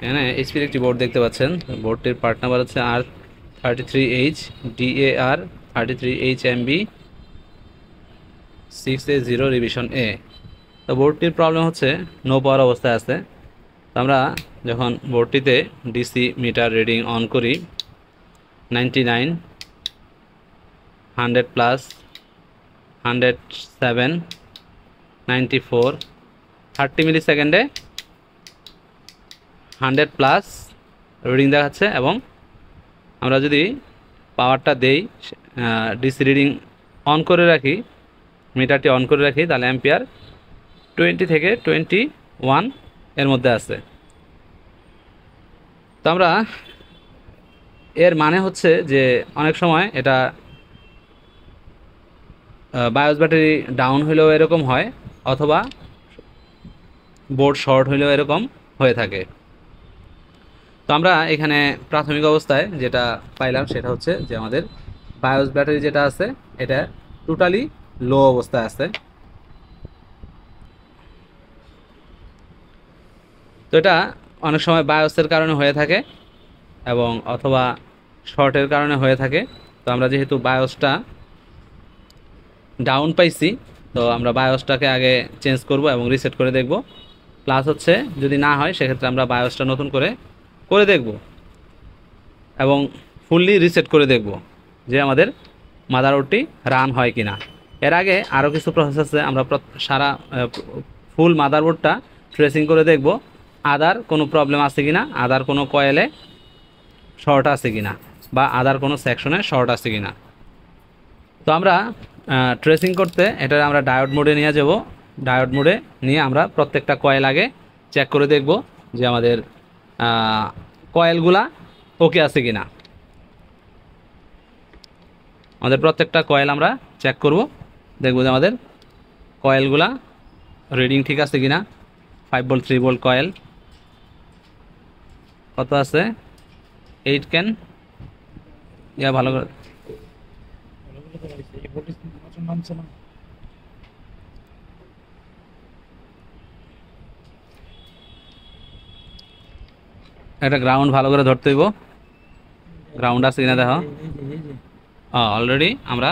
এখানে এইচপির একটি বোর্ড দেখতে পাচ্ছেন। বোর্ডটির পার্ট নাম্বার হচ্ছে R33H DAR33HMB 6A0 রিভিশন এ। তো বোর্ডটির প্রবলেম হচ্ছে নো পাওয়ার অবস্থায় আছে। তো আমরা যখন বোর্ডটিতে ডিসি মিটার রিডিং অন করি 99, 100 প্লাস, 107, 94, 30 মিলি সেকেন্ডে 100 প্লাস রিডিং দেখাচ্ছে। এবং আমরা যদি পাওয়ারটা দেই, ডিসি রিডিং অন করে রাখি, মিটারটি অন করে রাখি, তাহলে অ্যাম্পিয়ার 20 থেকে 21 এর মধ্যে আছে। তো আমরা এর মানে হচ্ছে যে অনেক সময় এটা বায়োস ব্যাটারি ডাউন হইলেও এরকম হয়, অথবা বোর্ড শর্ট হইলেও এরকম হয়ে থাকে। তো আমরা এখানে প্রাথমিক অবস্থায় যেটা পাইলাম সেটা হচ্ছে যে আমাদের বায়োস ব্যাটারি যেটা আছে এটা টোটালি লো অবস্থায় আছে। তো এটা অনেক সময় বায়োসের কারণে হয়ে থাকে এবং অথবা শর্টের কারণে হয়ে থাকে। তো আমরা যেহেতু বায়োসটা ডাউন পাইছি, তো আমরা বায়োসটাকে আগে চেঞ্জ করব এবং রিসেট করে দেখব। প্লাস হচ্ছে যদি না হয় সেক্ষেত্রে আমরা বায়োসটা নতুন করে করে দেখব এবং ফুললি রিসেট করে দেখব যে আমাদের মাদারবোর্ডটি রান হয় কি না। এর আগে আরও কিছু প্রসেস আছে, আমরা সারা ফুল মাদারবোর্ডটা ট্রেসিং করে দেখব আদার কোনো প্রবলেম আছে কি না, আদার কোনো কয়েলে শর্ট আছে কি না, বা আদার কোনো সেকশনে শর্ট আছে কি না। তো আমরা ট্রেসিং করতে এটা আমরা ডায়োড মোডে নিয়ে যাব। ডায়োড মোডে নিয়ে আমরা প্রত্যেকটা কয়েল আগে চেক করে দেখব যে আমাদের কয়েলগুলা ওকে আছে কি না। আমাদের প্রত্যেকটা কয়েল আমরা চেক করব, দেখব যে আমাদের কয়েলগুলা রিডিং ঠিক আছে কি না। 5 ভোল্ট 3 ভোল্ট কয়েল কত আছে, 8 ক্যান ইয়া ভালো করে একটা গ্রাউন্ড ভালো করে ধরতে হইব। গ্রাউন্ড আছে কিনা দেখো। অলরেডি আমরা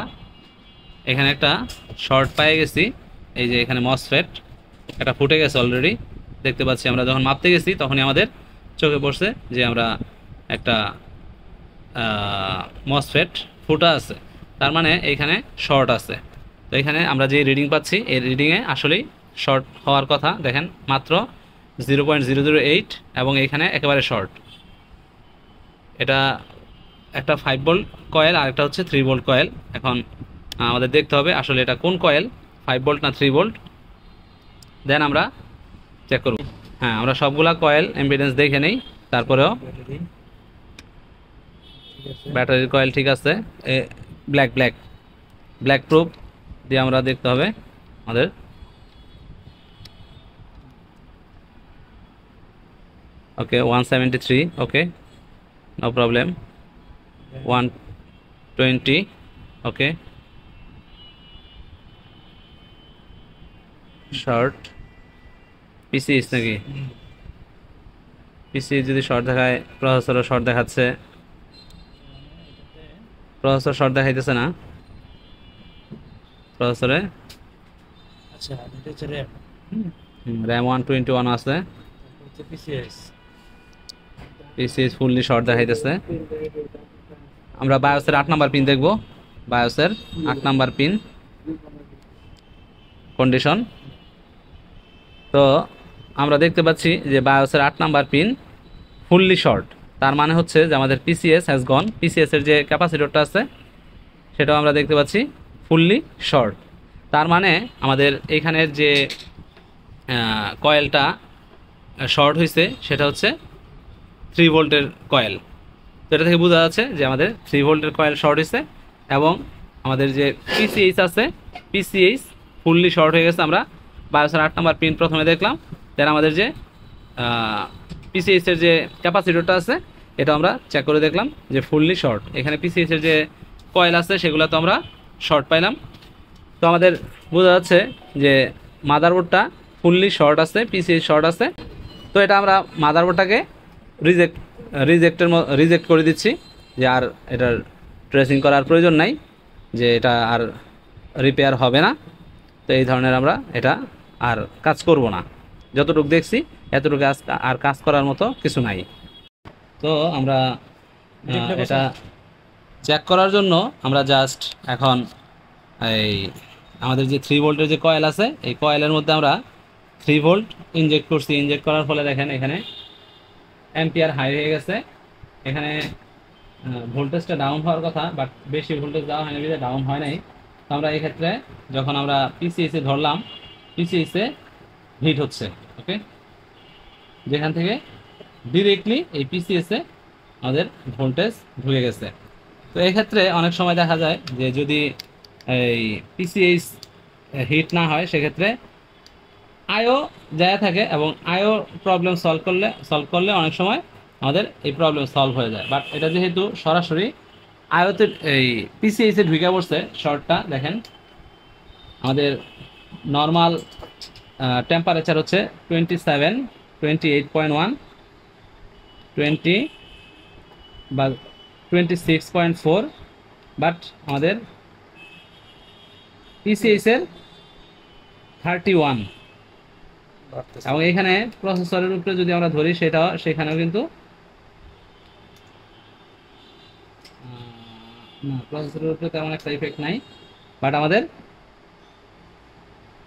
এখানে একটা শর্ট পেয়ে গেছি। এই যে এখানে মসফেট এটা ফুটে গেছে অলরেডি, দেখতে পাচ্ছি। আমরা যখন মাপতে গেছি তখনই আমাদের চোখে পড়ছে যে আমরা একটা মসফেট ফুটা আছে, তার মানে এইখানে শর্ট আছে। তো এখানে আমরা যে রিডিং পাচ্ছি এই রিডিংয়ে আসলেই শর্ট হওয়ার কথা। দেখেন মাত্র 0.008 এবং এইখানে একেবারে শর্ট। এটা একটা 5 ভোল্ট কয়েল আর একটা হচ্ছে 3 ভোল্ট কয়েল। এখন আমাদের দেখতে হবে আসলে এটা কোন কয়েল, 5 ভোল্ট না 3 ভোল্ট, দেন আমরা চেক করব। হ্যাঁ, আমরা সবগুলা কয়েল এমপিডেন্স দেখে নেই। তারপরেও ব্যাটারির কয়েল ঠিক আছে, ব্ল্যাক ব্ল্যাক ব্ল্যাক প্রুফ দিয়ে আমরা দেখতে হবে আমাদের। Okay 173, okay no problem. 120, okay short. PCS নাকি, পিসিএস যদি শর্ট দেখায়, প্রসেসরও শর্ট দেখাচ্ছে। প্রসেসর শর্ট দেখাইতেছে না প্রসেসরে। আচ্ছা, এটা হচ্ছে র‍্যাম। র্যাম 121 আছে। পিসিএস ফুললি শর্ট দেখাইতেছে। আমরা বায়োসের 8 নাম্বার পিন দেখব। বায়োসের 8 নাম্বার পিন কন্ডিশন। তো আমরা দেখতে পাচ্ছি যে বায়োসের 8 নাম্বার পিন ফুললি শর্ট। তার মানে হচ্ছে যে আমাদের পিসিএস হ্যাজ গন। পিসিএস এর যে ক্যাপাসিটরটা আছে সেটাও আমরা দেখতে পাচ্ছি ফুললি শর্ট। তার মানে আমাদের এইখানের যে কয়েলটা শর্ট হয়েছে সেটা হচ্ছে 3 ভোল্টের কয়েল। তো এটা থেকে বোঝা যাচ্ছে যে আমাদের 3 ভোল্টের কয়েল শর্ট হয়েছে এবং আমাদের যে পিসিএইচ আছে পিসিএইচ ফুললি শর্ট হয়ে গেছে। আমরা বায়োসের 8 নাম্বার পিন প্রথমে দেখলাম, দেন আমাদের যে পিসিএইচ এর যে ক্যাপাসিটরটা আছে এটা আমরা চেক করে দেখলাম যে ফুললি শর্ট। এখানে পিসিএইচ এর যে কয়েল আছে সেগুলো তো আমরা শর্ট পাইলাম। তো আমাদের বোঝা যাচ্ছে যে মাদারবোর্ডটা ফুললি শর্ট আছে, পিসিএইচ শর্ট আছে। তো এটা আমরা মাদারবোর্ডটাকে রিজেক্ট রিজেক্ট করে দিচ্ছি, যে আর এটার ট্রেসিং করার প্রয়োজন নাই, যে এটা আর রিপেয়ার হবে না। তো এই ধরনের আমরা এটা আর কাজ করব না, যতটুকু দেখছি এতটুকু আর কাজ করার মতো কিছু নাই। তো আমরা এটা চেক করার জন্য আমরা জাস্ট এখন এই আমাদের যে 3 ভোল্টের যে কয়েল আছে, এই কয়েলের মধ্যে আমরা 3 ভোল্ট ইনজেক্ট করছি। ইনজেক্ট করার ফলে দেখেন এখানে অ্যাম্পিয়ার হাই হয়ে গেছে। এখানে ভোল্টেজটা ডাউন হওয়ার কথা, বাট বেশি ভোল্টেজ দেওয়া হয়নি, বিধে ডাউন হয় নাই। তো আমরা এই ক্ষেত্রে যখন আমরা পিসিএসে ধরলাম, পিসিএসে হিট হচ্ছে। ওকে, যেখান থেকে ডিরেক্টলি এই পিসিএসে আমাদের ভোল্টেজ ঢুকে গেছে। তো এই ক্ষেত্রে অনেক সময় দেখা যায় যে যদি এই পিসিএস হিট না হয়, সেক্ষেত্রে আয়ও যায় থাকে, এবং আয়ও প্রবলেম সলভ করলে অনেক সময় আমাদের এই প্রবলেম সলভ হয়ে যায়। বাট এটা যেহেতু সরাসরি আয়তে এই পিসিএসে ঢুকে পড়ছে, শর্টটা দেখেন আমাদের নর্মাল টেম্পারেচার হচ্ছে 27, 28.1, 20 বা 26.4, বাট আমাদের পিসিএসের 31। এবং এখানে প্রসেসরের উপরে যদি আমরা ধরি, সেখানেও কিন্তু না, প্রসেসরের উপরে তেমন একটা ইফেক্ট নাই, বাট আমাদের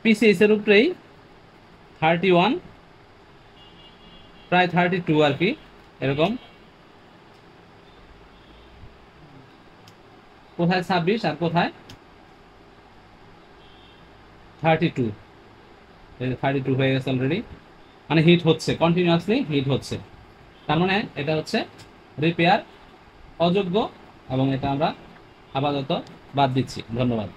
পিসিএস এর উপরেই 31, প্রায় 32 আর কি, এরকম। কোথায় 26 আর কোথায় 32, 32 হয়ে গেছে অলরেডি, মানে হিট হচ্ছে, কন্টিনিউয়াসলি হিট হচ্ছে। তার মানে এটা হচ্ছে রিপেয়ার অযোগ্য, এবং এটা আমরা আপাতত বাদ দিচ্ছি। ধন্যবাদ।